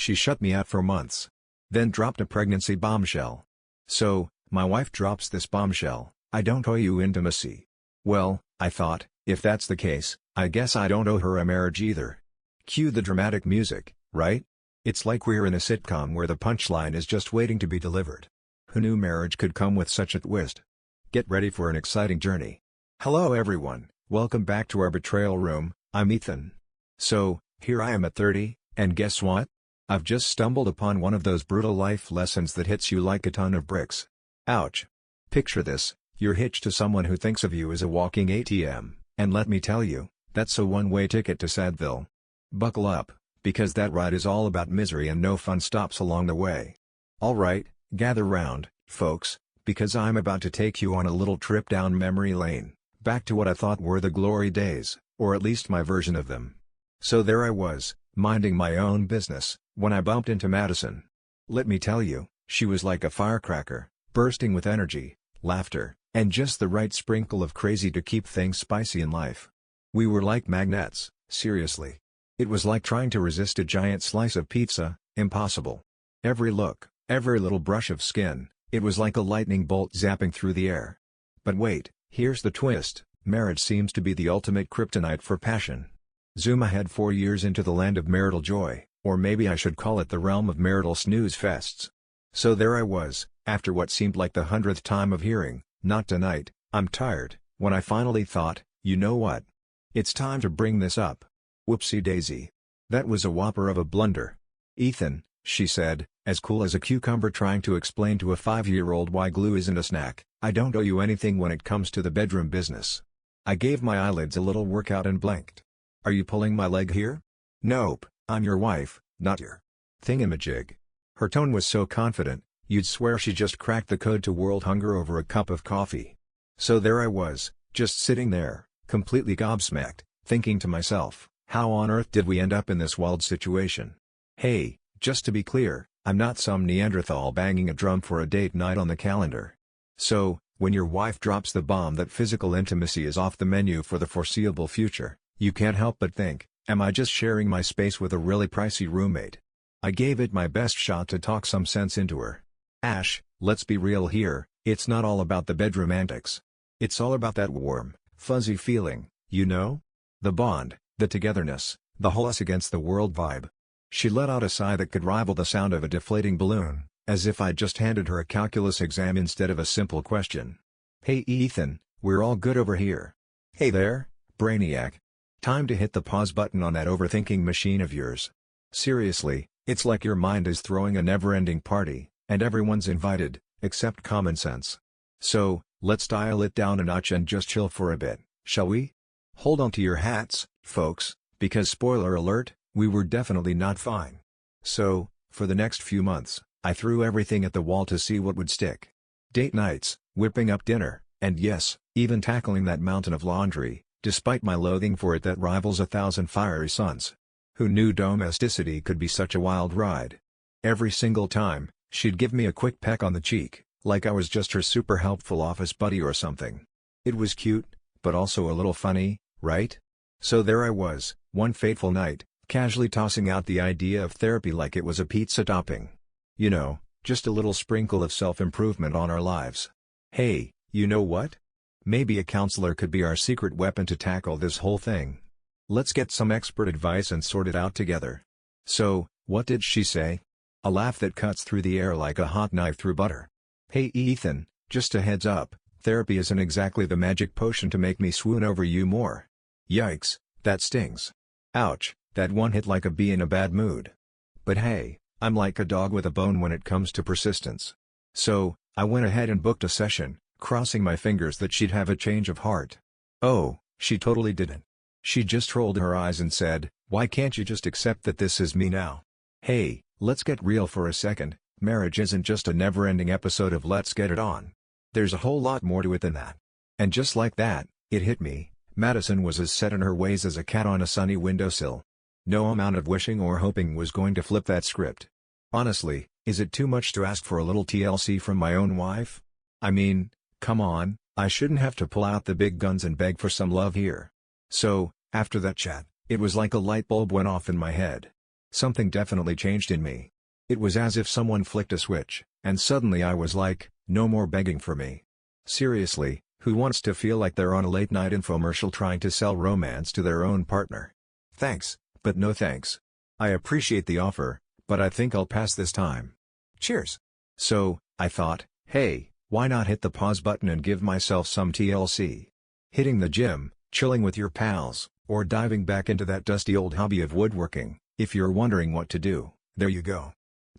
She shut me out for months. Then dropped a pregnancy bombshell. So, my wife drops this bombshell, I don't owe you intimacy. Well, I thought, if that's the case, I guess I don't owe her a marriage either. Cue the dramatic music, right? It's like we're in a sitcom where the punchline is just waiting to be delivered. Who knew marriage could come with such a twist? Get ready for an exciting journey. Hello everyone, welcome back to our Betrayal Room. I'm Ethan. So, here I am at 30, and guess what? I've just stumbled upon one of those brutal life lessons that hits you like a ton of bricks. Ouch. Picture this, you're hitched to someone who thinks of you as a walking ATM, and let me tell you, that's a one-way ticket to Sadville. Buckle up, because that ride is all about misery and no fun stops along the way. Alright, gather round, folks, because I'm about to take you on a little trip down memory lane, back to what I thought were the glory days, or at least my version of them. So there I was, minding my own business, when I bumped into Madison. Let me tell you, she was like a firecracker, bursting with energy, laughter, and just the right sprinkle of crazy to keep things spicy in life. We were like magnets, seriously. It was like trying to resist a giant slice of pizza, impossible. Every look, every little brush of skin, it was like a lightning bolt zapping through the air. But wait, here's the twist, marriage seems to be the ultimate kryptonite for passion. Zoom ahead 4 years into the land of marital joy, or maybe I should call it the realm of marital snooze fests. So there I was, after what seemed like the 100th time of hearing, "Not tonight, I'm tired," when I finally thought, you know what? It's time to bring this up. Whoopsie daisy. That was a whopper of a blunder. Ethan, she said, as cool as a cucumber trying to explain to a 5-year-old why glue isn't a snack, I don't owe you anything when it comes to the bedroom business. I gave my eyelids a little workout and blinked. Are you pulling my leg here? Nope, I'm your wife, not your thingamajig. Her tone was so confident, you'd swear she just cracked the code to world hunger over a cup of coffee. So there I was, just sitting there, completely gobsmacked, thinking to myself, how on earth did we end up in this wild situation? Hey, just to be clear, I'm not some Neanderthal banging a drum for a date night on the calendar. So, when your wife drops the bomb that physical intimacy is off the menu for the foreseeable future, you can't help but think, am I just sharing my space with a really pricey roommate? I gave it my best shot to talk some sense into her. Ash, let's be real here, it's not all about the bedroom antics. It's all about that warm, fuzzy feeling, you know? The bond, the togetherness, the whole us against the world vibe. She let out a sigh that could rival the sound of a deflating balloon, as if I'd just handed her a calculus exam instead of a simple question. Hey Ethan, we're all good over here. Hey there, Brainiac. Time to hit the pause button on that overthinking machine of yours. Seriously, it's like your mind is throwing a never-ending party, and everyone's invited, except common sense. So, let's dial it down a notch and just chill for a bit, shall we? Hold on to your hats, folks, because spoiler alert, we were definitely not fine. So, for the next few months, I threw everything at the wall to see what would stick. Date nights, whipping up dinner, and yes, even tackling that mountain of laundry, despite my loathing for it that rivals 1,000 fiery suns. Who knew domesticity could be such a wild ride? Every single time, she'd give me a quick peck on the cheek, like I was just her super helpful office buddy or something. It was cute, but also a little funny, right? So there I was, one fateful night, casually tossing out the idea of therapy like it was a pizza topping. You know, just a little sprinkle of self-improvement on our lives. Hey, you know what? Maybe a counselor could be our secret weapon to tackle this whole thing. Let's get some expert advice and sort it out together. So, what did she say? A laugh that cuts through the air like a hot knife through butter. Hey Ethan, just a heads up, therapy isn't exactly the magic potion to make me swoon over you more. Yikes, that stings. Ouch, that one hit like a bee in a bad mood. But hey, I'm like a dog with a bone when it comes to persistence. So, I went ahead and booked a session, crossing my fingers that she'd have a change of heart. Oh, she totally didn't. She just rolled her eyes and said, why can't you just accept that this is me now? Hey, let's get real for a second, marriage isn't just a never-ending episode of Let's Get It On. There's a whole lot more to it than that. And just like that, it hit me, Madison was as set in her ways as a cat on a sunny windowsill. No amount of wishing or hoping was going to flip that script. Honestly, is it too much to ask for a little TLC from my own wife? I mean, come on, I shouldn't have to pull out the big guns and beg for some love here. So, after that chat, it was like a light bulb went off in my head. Something definitely changed in me. It was as if someone flicked a switch, and suddenly I was like, no more begging for me. Seriously, who wants to feel like they're on a late-night infomercial trying to sell romance to their own partner? Thanks, but no thanks. I appreciate the offer, but I think I'll pass this time. Cheers. So, I thought, hey, why not hit the pause button and give myself some TLC? Hitting the gym, chilling with your pals, or diving back into that dusty old hobby of woodworking. If you're wondering what to do, there you go.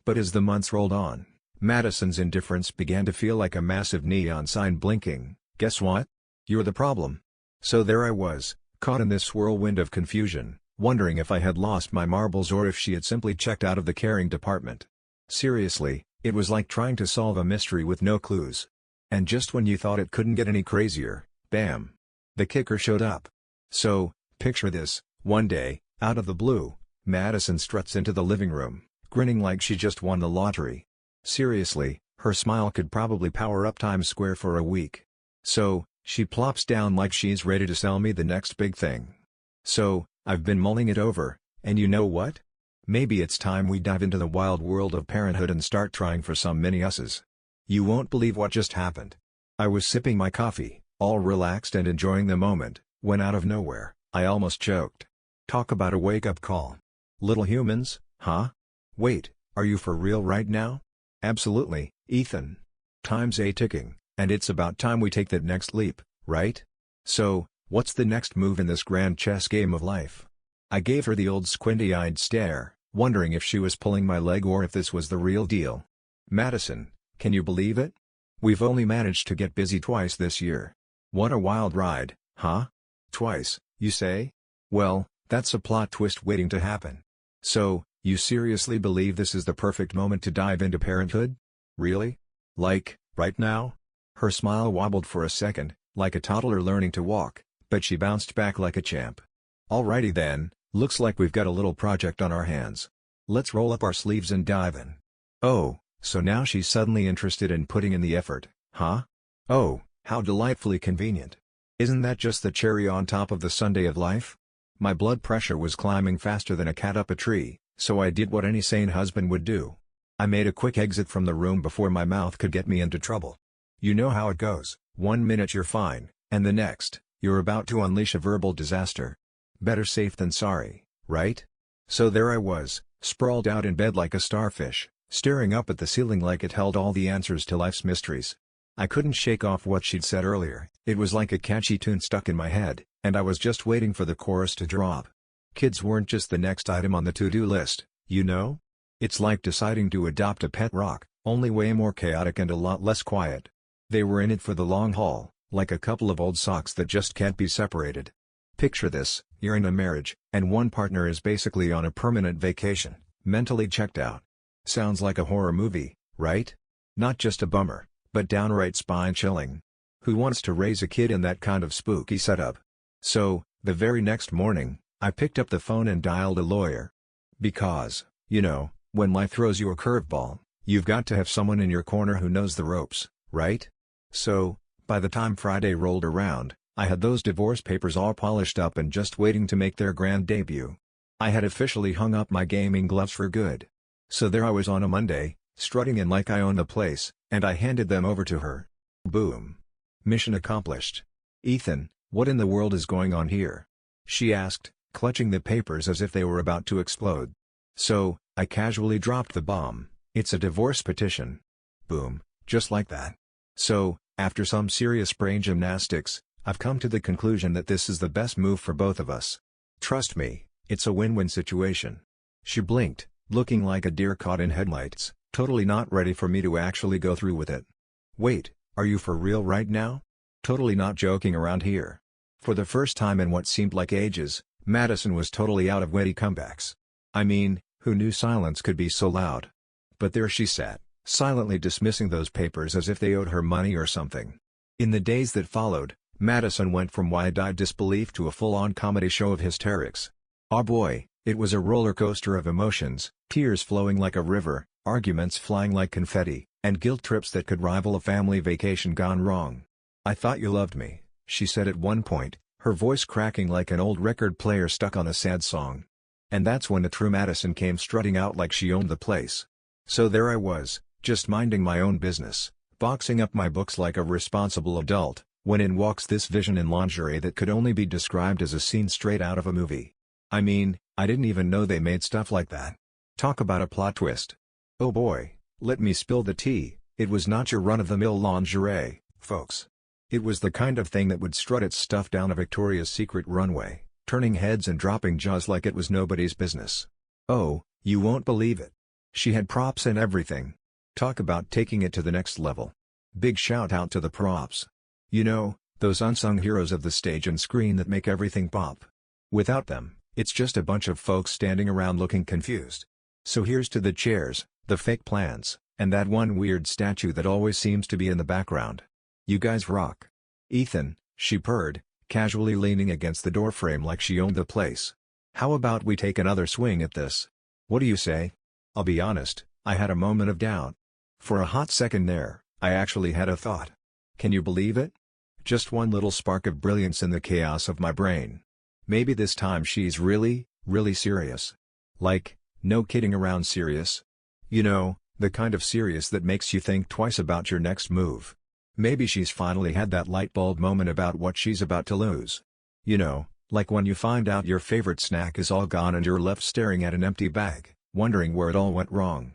But as the months rolled on, Madison's indifference began to feel like a massive neon sign blinking. Guess what? You're the problem. So there I was, caught in this whirlwind of confusion, wondering if I had lost my marbles or if she had simply checked out of the caring department. Seriously, it was like trying to solve a mystery with no clues. And just when you thought it couldn't get any crazier, bam! The kicker showed up. So, picture this, one day, out of the blue, Madison struts into the living room, grinning like she just won the lottery. Seriously, her smile could probably power up Times Square for a week. So, she plops down like she's ready to sell me the next big thing. So, I've been mulling it over, and you know what? Maybe it's time we dive into the wild world of parenthood and start trying for some mini-us's. You won't believe what just happened. I was sipping my coffee, all relaxed and enjoying the moment, when out of nowhere, I almost choked. Talk about a wake-up call. Little humans, huh? Wait, are you for real right now? Absolutely, Ethan. Time's a-ticking, and it's about time we take that next leap, right? So, what's the next move in this grand chess game of life? I gave her the old squinty-eyed stare, wondering if she was pulling my leg or if this was the real deal. Madison, can you believe it? We've only managed to get busy twice this year. What a wild ride, huh? Twice, you say? Well, that's a plot twist waiting to happen. So, you seriously believe this is the perfect moment to dive into parenthood? Really? Like, right now? Her smile wobbled for a second, like a toddler learning to walk, but she bounced back like a champ. Alrighty then, looks like we've got a little project on our hands. Let's roll up our sleeves and dive in. Oh, so now she's suddenly interested in putting in the effort, huh? Oh, how delightfully convenient. Isn't that just the cherry on top of the sundae of life? My blood pressure was climbing faster than a cat up a tree, so I did what any sane husband would do. I made a quick exit from the room before my mouth could get me into trouble. You know how it goes, 1 minute you're fine, and the next, you're about to unleash a verbal disaster. Better safe than sorry, right? So there I was, sprawled out in bed like a starfish, staring up at the ceiling like it held all the answers to life's mysteries. I couldn't shake off what she'd said earlier. It was like a catchy tune stuck in my head, and I was just waiting for the chorus to drop. Kids weren't just the next item on the to-do list, you know? It's like deciding to adopt a pet rock, only way more chaotic and a lot less quiet. They were in it for the long haul, like a couple of old socks that just can't be separated. Picture this, you're in a marriage, and one partner is basically on a permanent vacation, mentally checked out. Sounds like a horror movie, right? Not just a bummer, but downright spine-chilling. Who wants to raise a kid in that kind of spooky setup? So, the very next morning, I picked up the phone and dialed a lawyer. Because, you know, when life throws you a curveball, you've got to have someone in your corner who knows the ropes, right? So, by the time Friday rolled around, I had those divorce papers all polished up and just waiting to make their grand debut. I had officially hung up my gaming gloves for good. So there I was on a Monday, strutting in like I owned the place, and I handed them over to her. Boom. Mission accomplished. Ethan, what in the world is going on here? She asked, clutching the papers as if they were about to explode. So, I casually dropped the bomb. It's a divorce petition. Boom, just like that. So, after some serious brain gymnastics, I've come to the conclusion that this is the best move for both of us. Trust me, it's a win-win situation. She blinked, looking like a deer caught in headlights, totally not ready for me to actually go through with it. Wait, are you for real right now? Totally not joking around here. For the first time in what seemed like ages, Madison was totally out of witty comebacks. I mean, who knew silence could be so loud? But there she sat, silently dismissing those papers as if they owed her money or something. In the days that followed, Madison went from wide-eyed disbelief to a full-on comedy show of hysterics. Oh boy, it was a roller coaster of emotions, tears flowing like a river, arguments flying like confetti, and guilt trips that could rival a family vacation gone wrong. I thought you loved me, she said at one point, her voice cracking like an old record player stuck on a sad song. And that's when the true Madison came strutting out like she owned the place. So there I was, just minding my own business, boxing up my books like a responsible adult, when in walks this vision in lingerie that could only be described as a scene straight out of a movie. I mean, I didn't even know they made stuff like that. Talk about a plot twist. Oh boy, let me spill the tea, it was not your run-of-the-mill lingerie, folks. It was the kind of thing that would strut its stuff down a Victoria's Secret runway, turning heads and dropping jaws like it was nobody's business. Oh, you won't believe it. She had props and everything. Talk about taking it to the next level. Big shout out to the props. You know, those unsung heroes of the stage and screen that make everything pop. Without them, it's just a bunch of folks standing around looking confused. So here's to the chairs, the fake plants, and that one weird statue that always seems to be in the background. You guys rock. Ethan, she purred, casually leaning against the doorframe like she owned the place. How about we take another swing at this? What do you say? I'll be honest, I had a moment of doubt. For a hot second there, I actually had a thought. Can you believe it? Just one little spark of brilliance in the chaos of my brain. Maybe this time she's really, really serious. Like, no kidding around serious. You know, the kind of serious that makes you think twice about your next move. Maybe she's finally had that light bulb moment about what she's about to lose. You know, like when you find out your favorite snack is all gone and you're left staring at an empty bag, wondering where it all went wrong.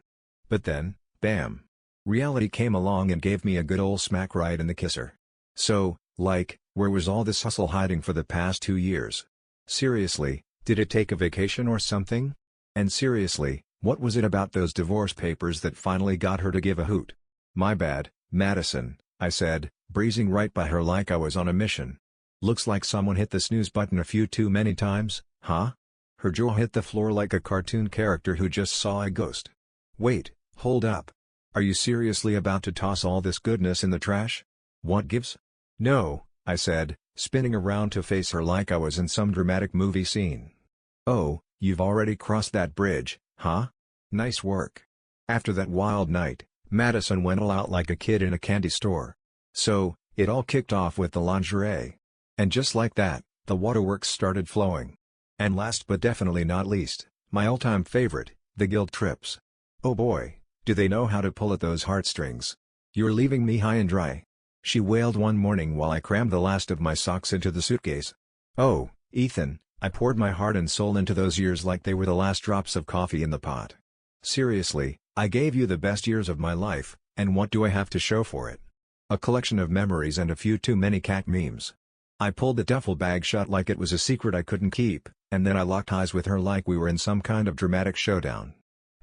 But then, bam. Reality came along and gave me a good ol' smack right in the kisser. So, like, where was all this hustle hiding for the past 2 years? Seriously, did it take a vacation or something? And seriously, what was it about those divorce papers that finally got her to give a hoot? My bad, Madison, I said, breezing right by her like I was on a mission. Looks like someone hit the snooze button a few too many times, huh? Her jaw hit the floor like a cartoon character who just saw a ghost. Wait, hold up. Are you seriously about to toss all this goodness in the trash? What gives? No, I said, spinning around to face her like I was in some dramatic movie scene. Oh, you've already crossed that bridge, huh? Nice work. After that wild night, Madison went all out like a kid in a candy store. So, it all kicked off with the lingerie. And just like that, the waterworks started flowing. And last but definitely not least, my all-time favorite, the guilt trips. Oh boy, do they know how to pull at those heartstrings. You're leaving me high and dry. She wailed one morning while I crammed the last of my socks into the suitcase. Oh, Ethan, I poured my heart and soul into those years like they were the last drops of coffee in the pot. Seriously, I gave you the best years of my life, and what do I have to show for it? A collection of memories and a few too many cat memes. I pulled the duffel bag shut like it was a secret I couldn't keep, and then I locked eyes with her like we were in some kind of dramatic showdown.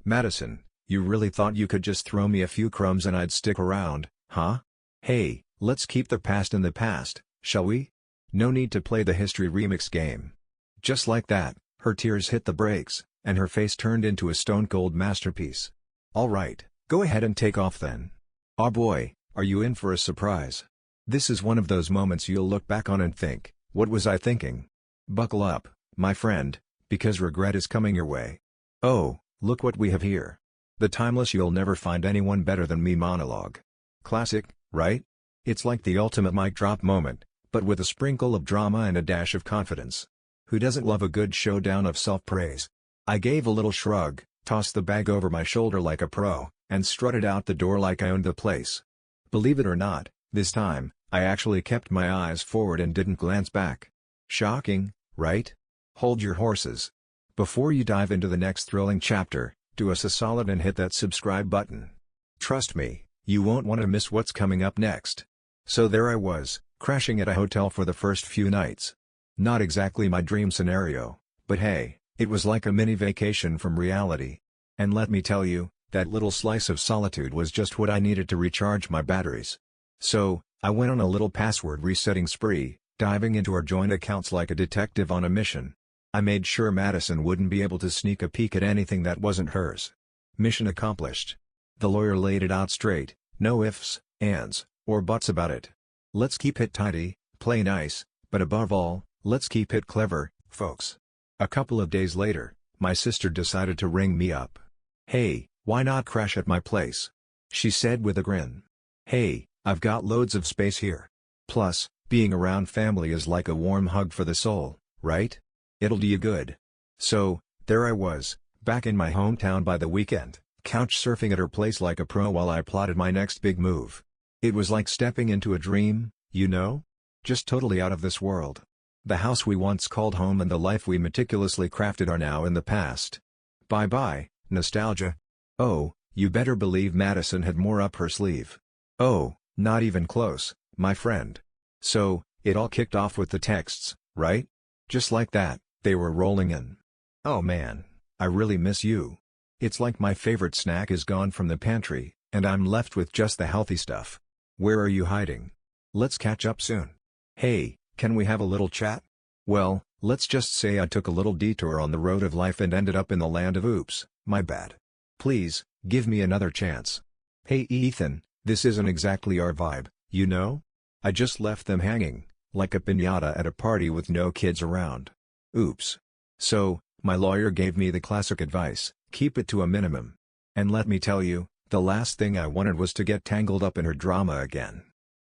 Madison, you really thought you could just throw me a few crumbs and I'd stick around, huh? Hey, let's keep the past in the past, shall we? No need to play the history remix game. Just like that, her tears hit the brakes, and her face turned into a stone-cold masterpiece. Alright, go ahead and take off then. Aw boy, are you in for a surprise? This is one of those moments you'll look back on and think, what was I thinking? Buckle up, my friend, because regret is coming your way. Oh, look what we have here. The timeless "you'll never find anyone better than me" monologue. Classic, right? It's like the ultimate mic drop moment, but with a sprinkle of drama and a dash of confidence. Who doesn't love a good showdown of self-praise? I gave a little shrug, tossed the bag over my shoulder like a pro, and strutted out the door like I owned the place. Believe it or not, this time, I actually kept my eyes forward and didn't glance back. Shocking, right? Hold your horses. Before you dive into the next thrilling chapter, do us a solid and hit that subscribe button. Trust me, you won't want to miss what's coming up next. So there I was, crashing at a hotel for the first few nights. Not exactly my dream scenario, but hey, it was like a mini vacation from reality. And let me tell you, that little slice of solitude was just what I needed to recharge my batteries. So, I went on a little password resetting spree, diving into our joint accounts like a detective on a mission. I made sure Madison wouldn't be able to sneak a peek at anything that wasn't hers. Mission accomplished. The lawyer laid it out straight, no ifs, ands, or buts about it. Let's keep it tidy, play nice, but above all, let's keep it clever, folks. A couple of days later, my sister decided to ring me up. Hey, why not crash at my place? She said with a grin. Hey, I've got loads of space here. Plus, being around family is like a warm hug for the soul, right? It'll do you good. So, there I was, back in my hometown by the weekend, couch surfing at her place like a pro while I plotted my next big move. It was like stepping into a dream, you know? Just totally out of this world. The house we once called home and the life we meticulously crafted are now in the past. Bye-bye, nostalgia. Oh, you better believe Madison had more up her sleeve. Oh, not even close, my friend. So, it all kicked off with the texts, right? Just like that, they were rolling in. Oh man, I really miss you. It's like my favorite snack is gone from the pantry, and I'm left with just the healthy stuff. Where are you hiding? Let's catch up soon. Hey, can we have a little chat? Well, let's just say I took a little detour on the road of life and ended up in the land of oops, my bad. Please, give me another chance. Hey Ethan, this isn't exactly our vibe, you know? I just left them hanging, like a piñata at a party with no kids around. Oops. So, my lawyer gave me the classic advice, keep it to a minimum. And let me tell you, the last thing I wanted was to get tangled up in her drama again.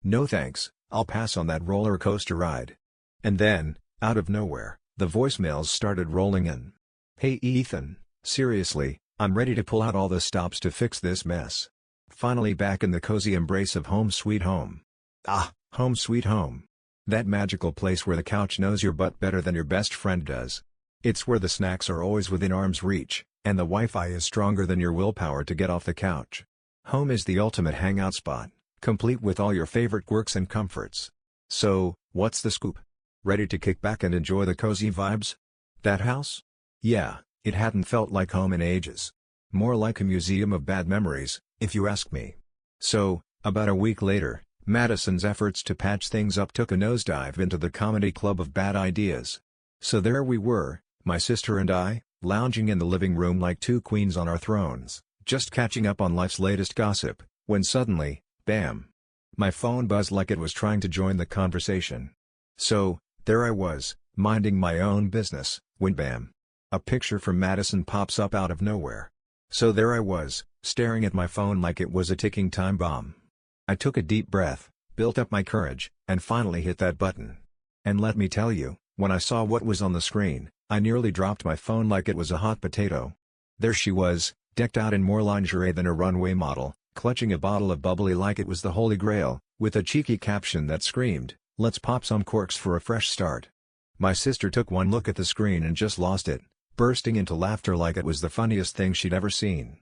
No thanks, I'll pass on that roller coaster ride. And then, out of nowhere, the voicemails started rolling in. Hey Ethan, seriously, I'm ready to pull out all the stops to fix this mess. Finally back in the cozy embrace of home sweet home. Ah, home sweet home. That magical place where the couch knows your butt better than your best friend does. It's where the snacks are always within arm's reach, and the Wi-Fi is stronger than your willpower to get off the couch. Home is the ultimate hangout spot, complete with all your favorite quirks and comforts. So, what's the scoop? Ready to kick back and enjoy the cozy vibes? That house? Yeah, it hadn't felt like home in ages. More like a museum of bad memories, if you ask me. So, about a week later, Madison's efforts to patch things up took a nosedive into the comedy club of bad ideas. So there we were, my sister and I, lounging in the living room like two queens on our thrones, just catching up on life's latest gossip, when suddenly, bam! My phone buzzed like it was trying to join the conversation. So, there I was, minding my own business, when bam! A picture from Madison pops up out of nowhere. So there I was, staring at my phone like it was a ticking time bomb. I took a deep breath, built up my courage, and finally hit that button. And let me tell you, when I saw what was on the screen, I nearly dropped my phone like it was a hot potato. There she was, decked out in more lingerie than a runway model, clutching a bottle of bubbly like it was the Holy Grail, with a cheeky caption that screamed, "Let's pop some corks for a fresh start." My sister took one look at the screen and just lost it, bursting into laughter like it was the funniest thing she'd ever seen.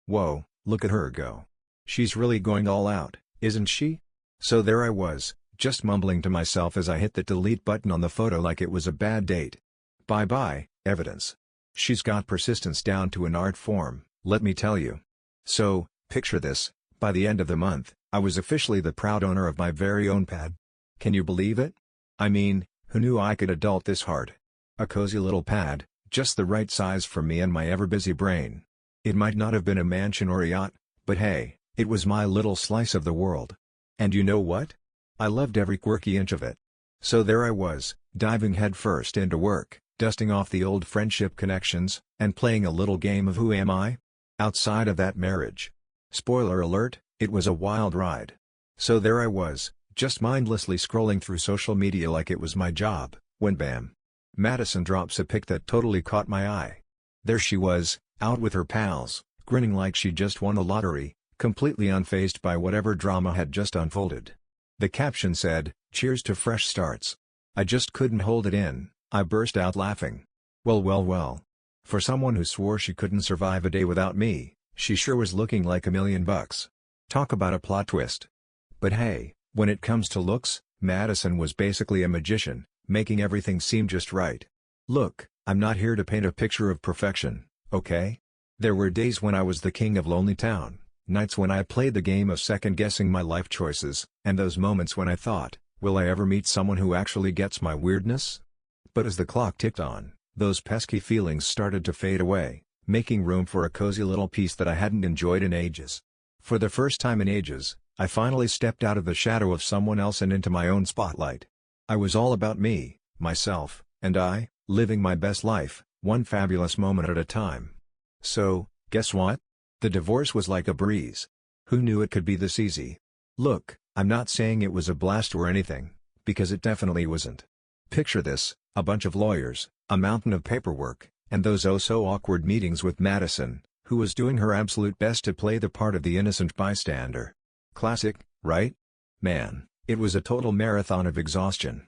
Whoa, look at her go. She's really going all out, isn't she? So there I was, just mumbling to myself as I hit the delete button on the photo like it was a bad date. Bye-bye, evidence. She's got persistence down to an art form, let me tell you. So, picture this, by the end of the month, I was officially the proud owner of my very own pad. Can you believe it? I mean, who knew I could adult this hard? A cozy little pad, just the right size for me and my ever-busy brain. It might not have been a mansion or a yacht, but hey, it was my little slice of the world. And you know what? I loved every quirky inch of it. So there I was, diving headfirst into work, dusting off the old friendship connections, and playing a little game of who am I? Outside of that marriage. Spoiler alert, it was a wild ride. So there I was, just mindlessly scrolling through social media like it was my job, when bam! Madison drops a pic that totally caught my eye. There she was, out with her pals, grinning like she just won the lottery, completely unfazed by whatever drama had just unfolded. The caption said, "Cheers to fresh starts." I just couldn't hold it in, I burst out laughing. Well well well. For someone who swore she couldn't survive a day without me, she sure was looking like $1,000,000. Talk about a plot twist. But hey, when it comes to looks, Madison was basically a magician, making everything seem just right. Look, I'm not here to paint a picture of perfection, okay? There were days when I was the king of Lonely Town, nights when I played the game of second-guessing my life choices, and those moments when I thought, will I ever meet someone who actually gets my weirdness? But as the clock ticked on, those pesky feelings started to fade away, making room for a cozy little piece that I hadn't enjoyed in ages. For the first time in ages, I finally stepped out of the shadow of someone else and into my own spotlight. I was all about me, myself, and I, living my best life, one fabulous moment at a time. So, guess what? The divorce was like a breeze. Who knew it could be this easy? Look, I'm not saying it was a blast or anything, because it definitely wasn't. Picture this, a bunch of lawyers, a mountain of paperwork, And those oh-so-awkward meetings with Madison, who was doing her absolute best to play the part of the innocent bystander. Classic, right? Man, it was a total marathon of exhaustion.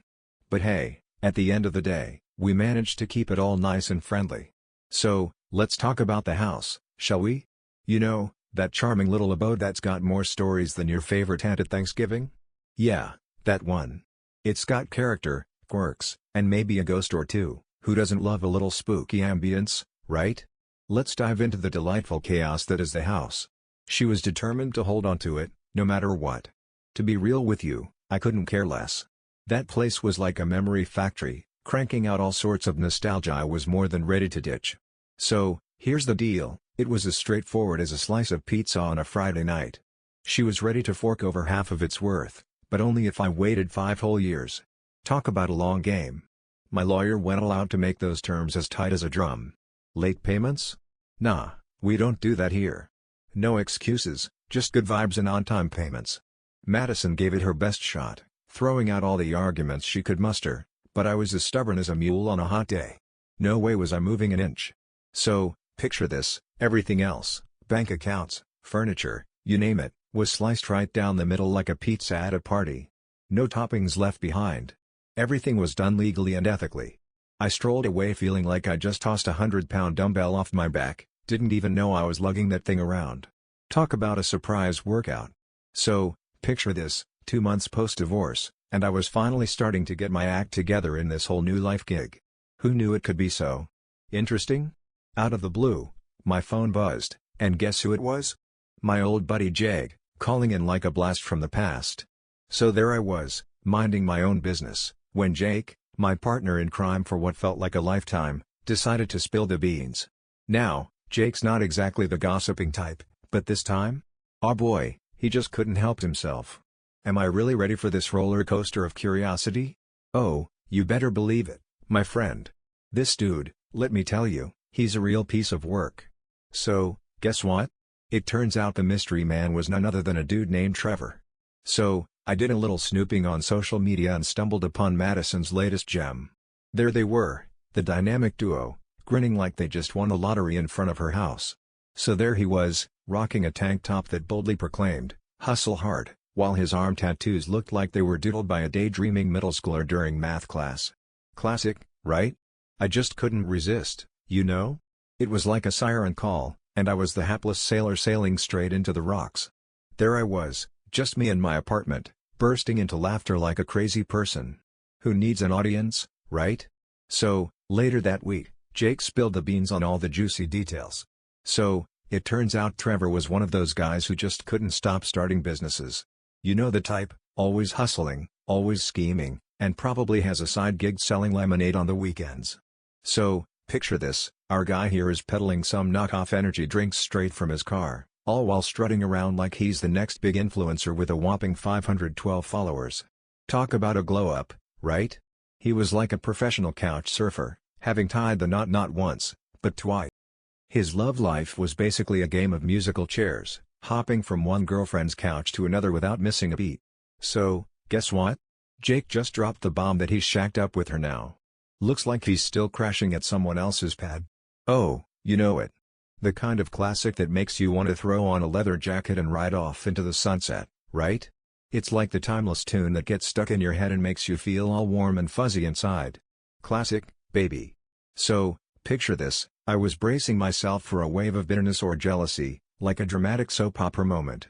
But hey, at the end of the day, we managed to keep it all nice and friendly. So, let's talk about the house, shall we? You know, that charming little abode that's got more stories than your favorite aunt at Thanksgiving? Yeah, that one. It's got character, quirks, and maybe a ghost or two. Who doesn't love a little spooky ambience, right? Let's dive into the delightful chaos that is the house. She was determined to hold on to it, no matter what. To be real with you, I couldn't care less. That place was like a memory factory, cranking out all sorts of nostalgia I was more than ready to ditch. So, here's the deal, it was as straightforward as a slice of pizza on a Friday night. She was ready to fork over half of its worth, but only if I waited 5 whole years. Talk about a long game. My lawyer went all out to make those terms as tight as a drum. Late payments? Nah, we don't do that here. No excuses, just good vibes and on-time payments. Madison gave it her best shot, throwing out all the arguments she could muster, but I was as stubborn as a mule on a hot day. No way was I moving an inch. So, picture this, everything else, bank accounts, furniture, you name it, was sliced right down the middle like a pizza at a party. No toppings left behind. Everything was done legally and ethically. I strolled away feeling like I just tossed a 100-pound dumbbell off my back, didn't even know I was lugging that thing around. Talk about a surprise workout. So, picture this, 2 months post-divorce, and I was finally starting to get my act together in this whole new life gig. Who knew it could be so interesting? Out of the blue, my phone buzzed, and guess who it was? My old buddy Jake, calling in like a blast from the past. So there I was, minding my own business, when Jake, my partner in crime for what felt like a lifetime, decided to spill the beans. Now, Jake's not exactly the gossiping type, but this time? Oh boy, he just couldn't help himself. Am I really ready for this roller coaster of curiosity? Oh, you better believe it, my friend. This dude, let me tell you, he's a real piece of work. So, guess what? It turns out the mystery man was none other than a dude named Trevor. So, I did a little snooping on social media and stumbled upon Madison's latest gem. There they were, the dynamic duo, grinning like they just won the lottery in front of her house. So there he was, rocking a tank top that boldly proclaimed, "Hustle hard," while his arm tattoos looked like they were doodled by a daydreaming middle schooler during math class. Classic, right? I just couldn't resist, you know? It was like a siren call, and I was the hapless sailor sailing straight into the rocks. There I was, just me in my apartment, bursting into laughter like a crazy person. Who needs an audience, right? So, later that week, Jake spilled the beans on all the juicy details. So, it turns out Trevor was one of those guys who just couldn't stop starting businesses. You know the type, always hustling, always scheming, and probably has a side gig selling lemonade on the weekends. So, picture this, our guy here is peddling some knockoff energy drinks straight from his car, all while strutting around like he's the next big influencer with a whopping 512 followers. Talk about a glow-up, right? He was like a professional couch surfer, having tied the knot not once, but twice. His love life was basically a game of musical chairs, hopping from one girlfriend's couch to another without missing a beat. So, guess what? Jake just dropped the bomb that he's shacked up with her now. Looks like he's still crashing at someone else's pad. Oh, you know it. The kind of classic that makes you want to throw on a leather jacket and ride off into the sunset, right? It's like the timeless tune that gets stuck in your head and makes you feel all warm and fuzzy inside. Classic, baby. So, picture this, I was bracing myself for a wave of bitterness or jealousy, like a dramatic soap opera moment.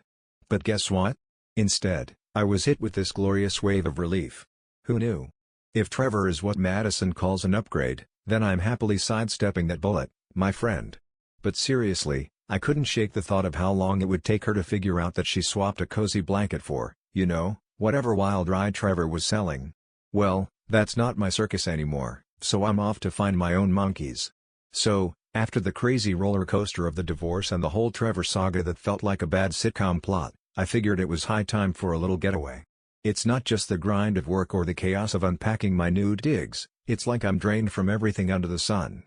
But guess what? Instead, I was hit with this glorious wave of relief. Who knew? If Trevor is what Madison calls an upgrade, then I'm happily sidestepping that bullet, my friend. But seriously, I couldn't shake the thought of how long it would take her to figure out that she swapped a cozy blanket for, you know, whatever wild ride Trevor was selling. Well, that's not my circus anymore, so I'm off to find my own monkeys. So, after the crazy roller coaster of the divorce and the whole Trevor saga that felt like a bad sitcom plot, I figured it was high time for a little getaway. It's not just the grind of work or the chaos of unpacking my new digs, it's like I'm drained from everything under the sun.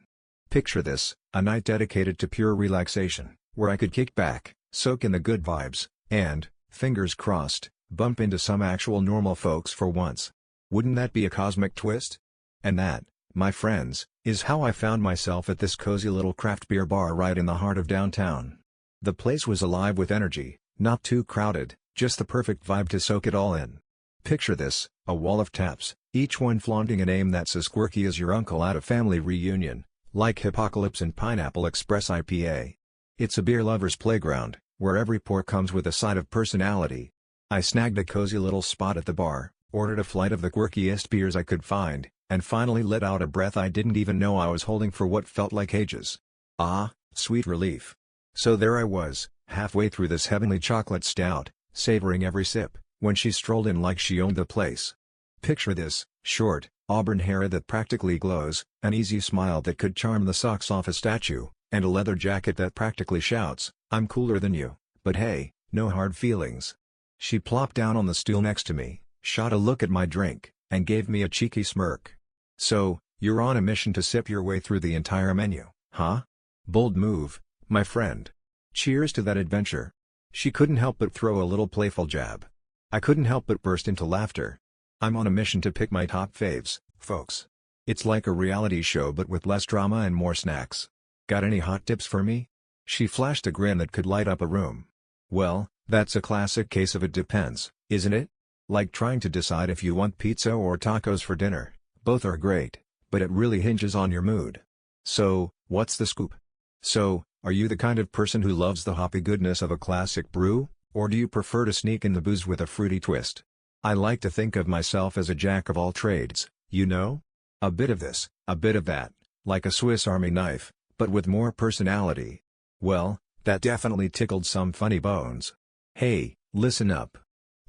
Picture this, a night dedicated to pure relaxation, where I could kick back, soak in the good vibes, and, fingers crossed, bump into some actual normal folks for once. Wouldn't that be a cosmic twist? And that, my friends, is how I found myself at this cozy little craft beer bar right in the heart of downtown. The place was alive with energy, not too crowded, just the perfect vibe to soak it all in. Picture this, a wall of taps, each one flaunting a name that's as quirky as your uncle at a family reunion, like Hippocalypse and Pineapple Express IPA. It's a beer lover's playground, where every pour comes with a side of personality. I snagged a cozy little spot at the bar, ordered a flight of the quirkiest beers I could find, and finally let out a breath I didn't even know I was holding for what felt like ages. Ah, sweet relief. So there I was, halfway through this heavenly chocolate stout, savoring every sip, when she strolled in like she owned the place. Picture this, short, auburn hair that practically glows, an easy smile that could charm the socks off a statue, and a leather jacket that practically shouts, "I'm cooler than you, but hey, no hard feelings." She plopped down on the stool next to me, shot a look at my drink, and gave me a cheeky smirk. "So, you're on a mission to sip your way through the entire menu, huh? Bold move, my friend. Cheers to that adventure." She couldn't help but throw a little playful jab. I couldn't help but burst into laughter. I'm on a mission to pick my top faves, folks. It's like a reality show but with less drama and more snacks. Got any hot tips for me? She flashed a grin that could light up a room. Well, that's a classic case of it depends, isn't it? Like trying to decide if you want pizza or tacos for dinner. Both are great, but it really hinges on your mood. So, what's the scoop? So, are you the kind of person who loves the hoppy goodness of a classic brew, or do you prefer to sneak in the booze with a fruity twist? I like to think of myself as a jack of all trades, you know? A bit of this, a bit of that, like a Swiss Army knife, but with more personality. Well, that definitely tickled some funny bones. Hey, listen up.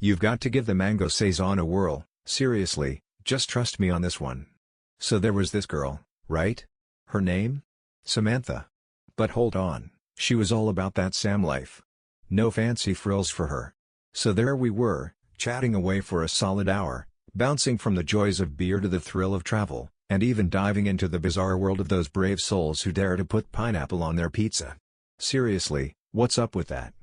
You've got to give the mango saison a whirl, seriously, just trust me on this one. So there was this girl, right? Her name? Samantha. But hold on, she was all about that Sam life. No fancy frills for her. So there we were, chatting away for a solid hour, bouncing from the joys of beer to the thrill of travel, and even diving into the bizarre world of those brave souls who dare to put pineapple on their pizza. Seriously, what's up with that?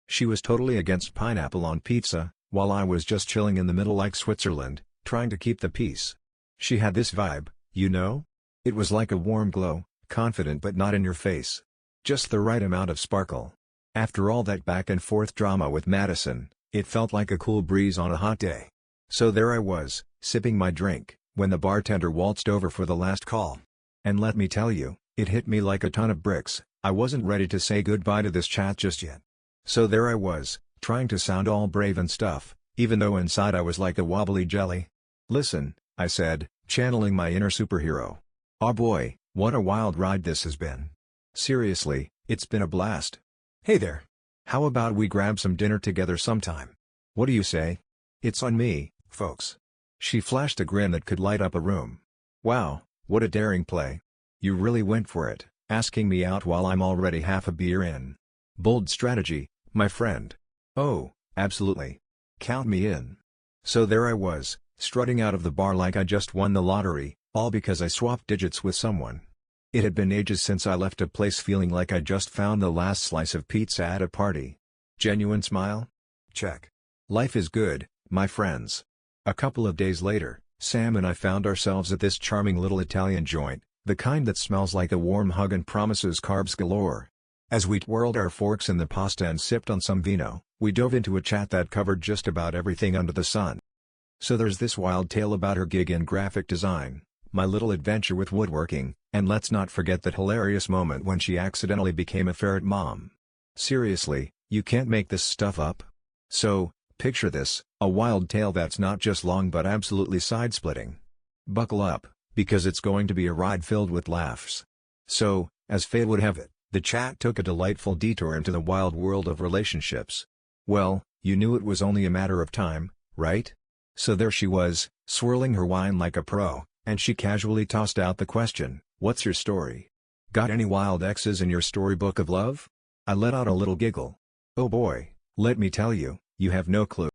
She was totally against pineapple on pizza, while I was just chilling in the middle like Switzerland, trying to keep the peace. She had this vibe, you know? It was like a warm glow, confident but not in your face. Just the right amount of sparkle. After all that back and forth drama with Madison, it felt like a cool breeze on a hot day. So there I was, sipping my drink, when the bartender waltzed over for the last call. And let me tell you, it hit me like a ton of bricks. I wasn't ready to say goodbye to this chat just yet. So there I was, trying to sound all brave and stuff, even though inside I was like a wobbly jelly. "Listen," I said, channeling my inner superhero. "Oh boy, what a wild ride this has been. Seriously, it's been a blast. Hey there. How about we grab some dinner together sometime? What do you say? It's on me, folks." She flashed a grin that could light up a room. Wow, what a daring play. You really went for it, asking me out while I'm already half a beer in. Bold strategy, my friend. Oh, absolutely. Count me in. So there I was, strutting out of the bar like I just won the lottery, all because I swapped digits with someone. It had been ages since I left a place feeling like I just found the last slice of pizza at a party. Genuine smile? Check. Life is good, my friends. A couple of days later, Sam and I found ourselves at this charming little Italian joint, the kind that smells like a warm hug and promises carbs galore. As we twirled our forks in the pasta and sipped on some vino, we dove into a chat that covered just about everything under the sun. So there's this wild tale about her gig in graphic design, my little adventure with woodworking, and let's not forget that hilarious moment when she accidentally became a ferret mom. Seriously, you can't make this stuff up. So, picture this, a wild tale that's not just long but absolutely side-splitting. Buckle up, because it's going to be a ride filled with laughs. So, as fate would have it, the chat took a delightful detour into the wild world of relationships. Well, you knew it was only a matter of time, right? So there she was, swirling her wine like a pro, and she casually tossed out the question, "What's your story? Got any wild exes in your storybook of love?" I let out a little giggle. Oh boy, let me tell you, you have no clue.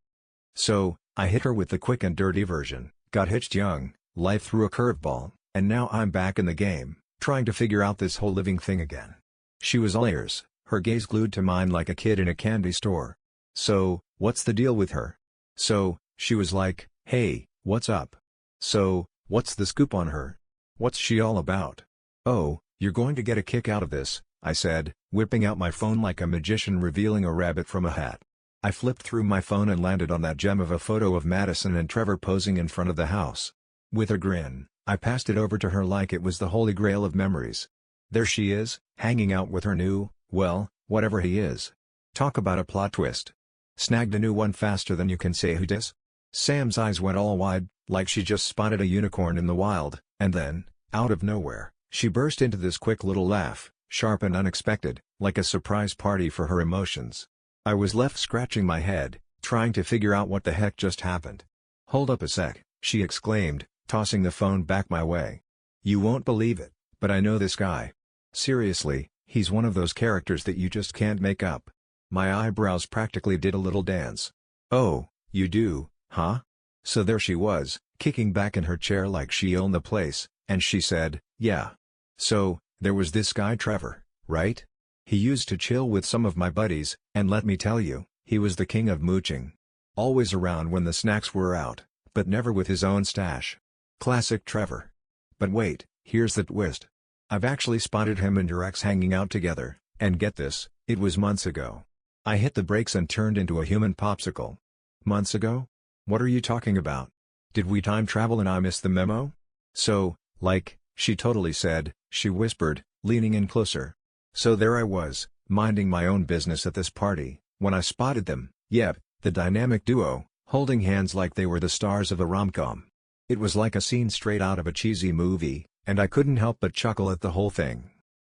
So, I hit her with the quick and dirty version, got hitched young, life threw a curveball, and now I'm back in the game, trying to figure out this whole living thing again. She was all ears, her gaze glued to mine like a kid in a candy store. So, what's the deal with her? So, she was like, "Hey, what's up? So, what's the scoop on her? What's she all about?" "Oh, you're going to get a kick out of this," I said, whipping out my phone like a magician revealing a rabbit from a hat. I flipped through my phone and landed on that gem of a photo of Madison and Trevor posing in front of the house. With a grin, I passed it over to her like it was the holy grail of memories. There she is, hanging out with her new, well, whatever he is. Talk about a plot twist. Snagged a new one faster than you can say who dis? Sam's eyes went all wide, like she just spotted a unicorn in the wild, and then, out of nowhere, she burst into this quick little laugh, sharp and unexpected, like a surprise party for her emotions. I was left scratching my head, trying to figure out what the heck just happened. "Hold up a sec," she exclaimed, tossing the phone back my way. "You won't believe it, but I know this guy. Seriously, he's one of those characters that you just can't make up." My eyebrows practically did a little dance. "Oh, you do, huh?" So there she was, kicking back in her chair like she owned the place, and she said, "Yeah. So, there was this guy Trevor, right? He used to chill with some of my buddies, and let me tell you, he was the king of mooching. Always around when the snacks were out, but never with his own stash. Classic Trevor. But wait, here's the twist. I've actually spotted him and your ex hanging out together, and get this, it was months ago. I hit the brakes and turned into a human popsicle." "Months ago? What are you talking about? Did we time travel and I missed the memo?" "So, like, she totally said," she whispered, leaning in closer. "So there I was, minding my own business at this party, when I spotted them, yep, the dynamic duo, holding hands like they were the stars of a rom-com. It was like a scene straight out of a cheesy movie, and I couldn't help but chuckle at the whole thing.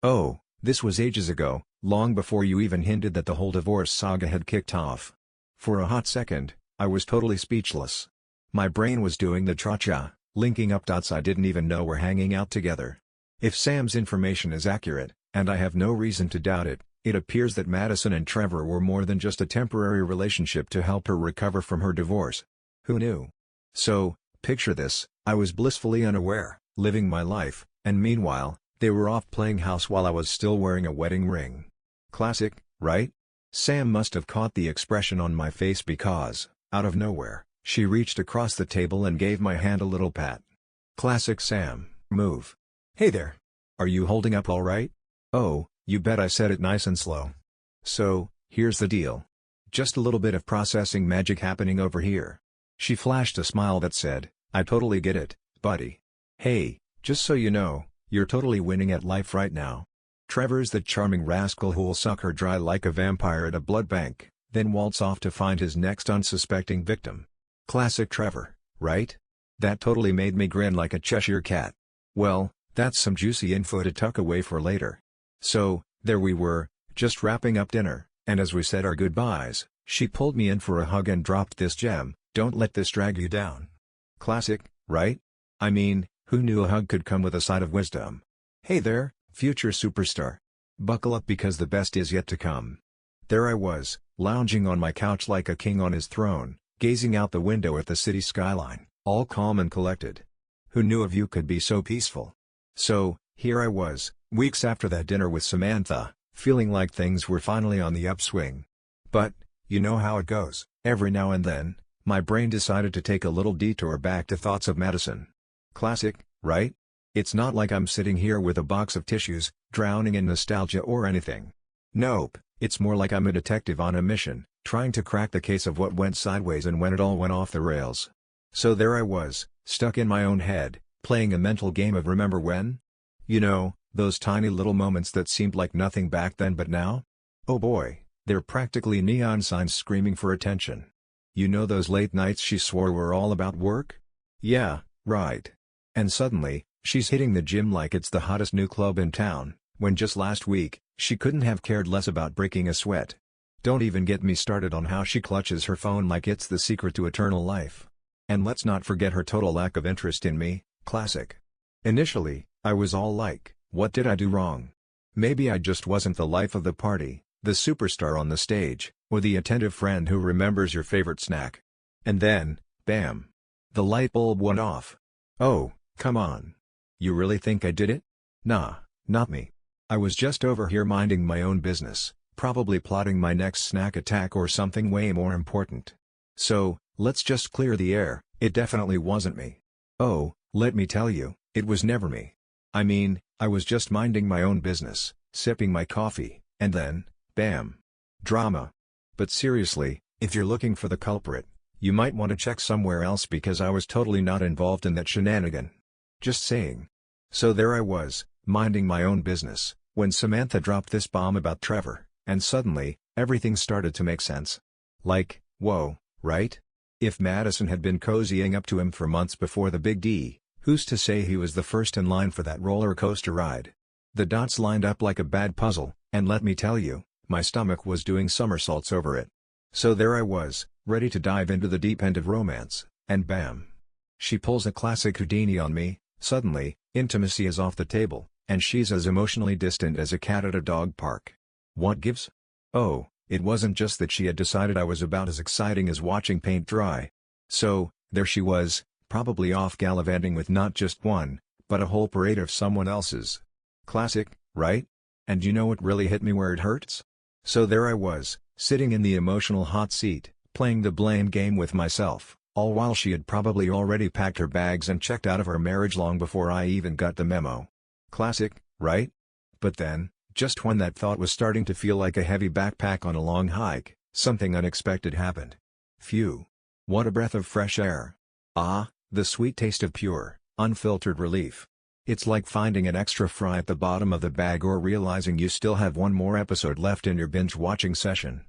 Oh, this was ages ago, long before you even hinted that the whole divorce saga had kicked off. For a hot second, I was totally speechless. My brain was doing the cha-cha, linking up dots I didn't even know were hanging out together. If Sam's information is accurate, and I have no reason to doubt it, it appears that Madison and Trevor were more than just a temporary relationship to help her recover from her divorce. Who knew? So, picture this, I was blissfully unaware, living my life, and meanwhile, they were off playing house while I was still wearing a wedding ring. Classic, right? Sam must have caught the expression on my face because, out of nowhere, she reached across the table and gave my hand a little pat. Classic Sam move. "Hey there. Are you holding up all right?" "Oh, you bet," I said it nice and slow. "So, here's the deal. Just a little bit of processing magic happening over here." She flashed a smile that said, "I totally get it, buddy. Hey, just so you know, you're totally winning at life right now. Trevor's the charming rascal who'll suck her dry like a vampire at a blood bank, then waltz off to find his next unsuspecting victim. Classic Trevor, right?" That totally made me grin like a Cheshire cat. Well, that's some juicy info to tuck away for later. So, there we were, just wrapping up dinner, and as we said our goodbyes, she pulled me in for a hug and dropped this gem, "Don't let this drag you down." Classic, right? I mean, who knew a hug could come with a side of wisdom? Hey there, future superstar. Buckle up because the best is yet to come. There I was, lounging on my couch like a king on his throne, gazing out the window at the city skyline, all calm and collected. Who knew a view could be so peaceful? So, here I was, weeks after that dinner with Samantha, feeling like things were finally on the upswing. But, you know how it goes, every now and then, my brain decided to take a little detour back to thoughts of Madison. Classic, right? It's not like I'm sitting here with a box of tissues, drowning in nostalgia or anything. Nope, it's more like I'm a detective on a mission, trying to crack the case of what went sideways and when it all went off the rails. So there I was, stuck in my own head, playing a mental game of remember when? You know, those tiny little moments that seemed like nothing back then but now? Oh boy, they're practically neon signs screaming for attention. You know those late nights she swore were all about work? Yeah, right. And suddenly, she's hitting the gym like it's the hottest new club in town, when just last week, she couldn't have cared less about breaking a sweat. Don't even get me started on how she clutches her phone like it's the secret to eternal life. And let's not forget her total lack of interest in me. Classic. Initially, I was all like, what did I do wrong? Maybe I just wasn't the life of the party, the superstar on the stage, or the attentive friend who remembers your favorite snack. And then, bam! The light bulb went off. Oh, come on. You really think I did it? Nah, not me. I was just over here minding my own business, probably plotting my next snack attack or something way more important. So, let's just clear the air, it definitely wasn't me. Oh, let me tell you, it was never me. I mean, I was just minding my own business, sipping my coffee, and then, bam! Drama. But seriously, if you're looking for the culprit, you might want to check somewhere else because I was totally not involved in that shenanigan. Just saying. So there I was, minding my own business, when Samantha dropped this bomb about Trevor, and suddenly, everything started to make sense. Like, whoa, right? If Madison had been cozying up to him for months before the big D, who's to say he was the first in line for that roller coaster ride? The dots lined up like a bad puzzle, and let me tell you, my stomach was doing somersaults over it. So there I was, ready to dive into the deep end of romance, and bam! She pulls a classic Houdini on me. Suddenly, intimacy is off the table, and she's as emotionally distant as a cat at a dog park. What gives? Oh, it wasn't just that she had decided I was about as exciting as watching paint dry. So, there she was, probably off gallivanting with not just one, but a whole parade of someone else's. Classic, right? And you know what really hit me where it hurts? So there I was, sitting in the emotional hot seat, playing the blame game with myself, all while she had probably already packed her bags and checked out of her marriage long before I even got the memo. Classic, right? But then, just when that thought was starting to feel like a heavy backpack on a long hike, something unexpected happened. Phew! What a breath of fresh air. Ah, the sweet taste of pure, unfiltered relief. It's like finding an extra fry at the bottom of the bag or realizing you still have one more episode left in your binge-watching session.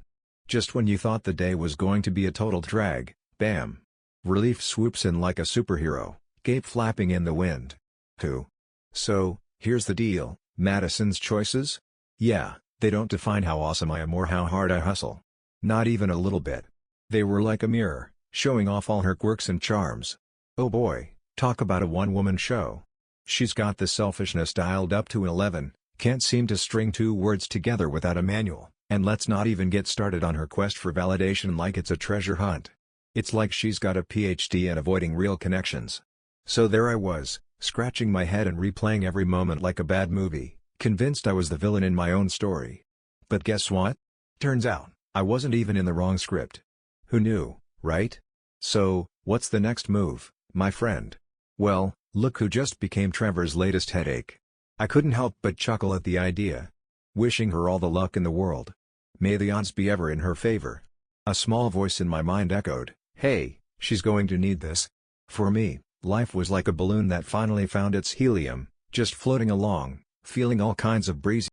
Just when you thought the day was going to be a total drag, bam! Relief swoops in like a superhero, cape flapping in the wind. Who? So, here's the deal, Madison's choices? Yeah, they don't define how awesome I am or how hard I hustle. Not even a little bit. They were like a mirror, showing off all her quirks and charms. Oh boy, talk about a one-woman show. She's got the selfishness dialed up to 11, can't seem to string two words together without a manual, and let's not even get started on her quest for validation like it's a treasure hunt. It's like she's got a PhD in avoiding real connections. So there I was, scratching my head and replaying every moment like a bad movie, convinced I was the villain in my own story. But guess what? Turns out, I wasn't even in the wrong script. Who knew, right? So, what's the next move, my friend? Well, look who just became Trevor's latest headache. I couldn't help but chuckle at the idea. Wishing her all the luck in the world. May the odds be ever in her favor. A small voice in my mind echoed, hey, she's going to need this. For me, life was like a balloon that finally found its helium, just floating along, feeling all kinds of breezy.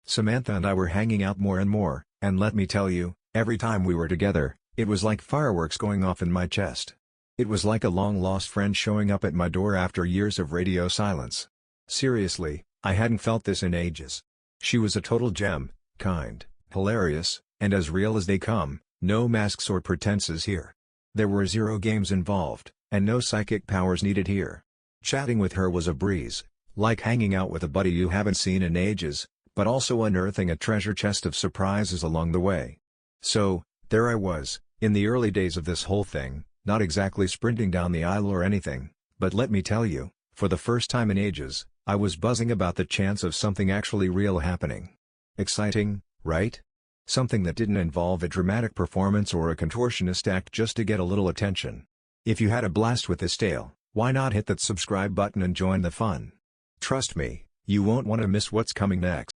Samantha and I were hanging out more and more, and let me tell you, every time we were together, it was like fireworks going off in my chest. It was like a long-lost friend showing up at my door after years of radio silence. Seriously, I hadn't felt this in ages. She was a total gem, kind, hilarious, and as real as they come, no masks or pretenses here. There were zero games involved, and no psychic powers needed here. Chatting with her was a breeze, like hanging out with a buddy you haven't seen in ages, but also unearthing a treasure chest of surprises along the way. So, there I was, in the early days of this whole thing, not exactly sprinting down the aisle or anything, but let me tell you, for the first time in ages, I was buzzing about the chance of something actually real happening. Exciting, right? Something that didn't involve a dramatic performance or a contortionist act just to get a little attention. If you had a blast with this tale, why not hit that subscribe button and join the fun? Trust me, you won't want to miss what's coming next.